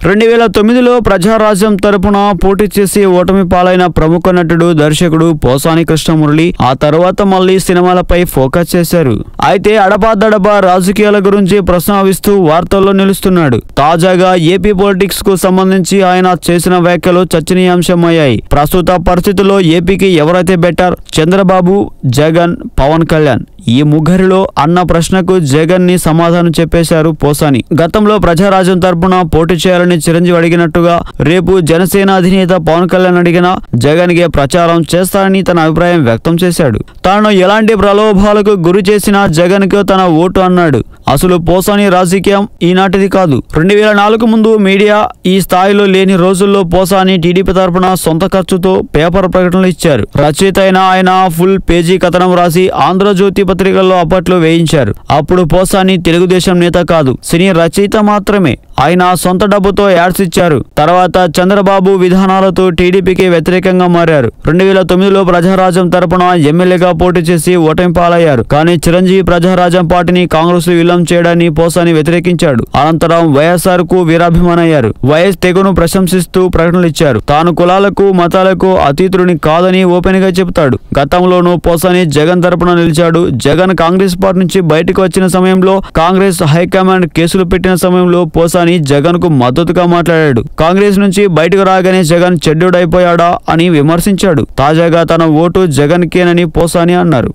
2009లో ప్రజారాజ్యం తరపున పోటీ చేసి ఓటమి పాలైన ప్రముఖ నటుడు, దర్శకుడు పోసాని కృష్ణమురళి ఆ తర్వాత మళ్లీ సినిమాలపై ఫోకస్ చేశారు. అయితే అడపాదడపా రాజకీయాల గురించి ప్రస్తావిస్తూ వార్తల్లో నిలుస్తున్నాడు. తాజాగా ఏపీ పాలిటిక్స్ కు సంబంధించి ఆయన చేసిన వ్యాఖ్యలు చర్చనీయాంశమయ్యాయి. ప్రస్తుత పరిస్థితుల్లో ఏపీకి ఎవరైతే బెటర్? చంద్రబాబు, జగన్, పవన్ కళ్యాణ్ ఈ ముగ్గురిలో అన్న ప్రశ్నకు జగన్ ని సమాధానం చెప్పేశారు పోసాని. గతంలో ప్రజారాజ్యం తరపున పోటీ చేయాలని చిరంజీవి అడిగినట్టుగా రేపు జనసేన అధినేత పవన్ కళ్యాణ్ అడిగినా జగన్ గే ప్రచారం చేస్తారని తన అభిప్రాయం వ్యక్తం చేశాడు. తాను ఎలాంటి ప్రలోభాలకు గురి చేసినా జగన్ కు తన ఓటు అన్నాడు. అసలు పోసాని రాజకీయం ఈనాటిది కాదు. 2004 ముందు మీడియా ఈ స్థాయిలో లేని రోజుల్లో పోసాని టీడీపీ తరపున సొంత ఖర్చుతో పేపర్ ప్రకటనలు ఇచ్చారు. రచయిత అయిన ఆయన ఫుల్ పేజీ కథనం రాసి ఆంధ్రజ్యోతి పత్రికల్లో అప్పట్లో వేయించారు. అప్పుడు పోసాని తెలుగుదేశం నేత కాదు, సినీ రచయిత మాత్రమే. ఆయన సొంత డబ్బుతో యాడ్స్ ఇచ్చారు. తర్వాత చంద్రబాబు విధానాలతో టీడీపీకి వ్యతిరేకంగా మారారు. 2009లో ప్రజారాజ్యం తరపున ఎమ్మెల్యేగా పోటీ చేసి ఓటమి పాలయ్యారు. కానీ చిరంజీవి ప్రజారాజ్యం పార్టీని కాంగ్రెస్ విలీనం చేయడాన్ని పోసాని వ్యతిరేకించాడు. అనంతరం వైఎస్ఆర్ కు వీరాభిమానయ్యారు. వైఎస్ తెగును ప్రశంసిస్తూ ప్రకటనలు ఇచ్చారు. తాను కులాలకు, మతాలకు అతీతుడిని కాదని ఓపెన్ గా చెబుతాడు. గతంలోనూ పోసాని జగన్ తరపున నిలిచాడు. జగన్ కాంగ్రెస్ పార్టీ నుంచి బయటకు వచ్చిన సమయంలో, కాంగ్రెస్ హైకమాండ్ కేసులు పెట్టిన సమయంలో పోసాని జగన్ కు మద్దతుగా మాట్లాడాడు. కాంగ్రెస్ నుంచి బయటకు రాగానే జగన్ చెడ్డోడైపోయాడా అని విమర్శించాడు. తాజాగా తన ఓటు జగన్ కేనని పోసాని అన్నారు.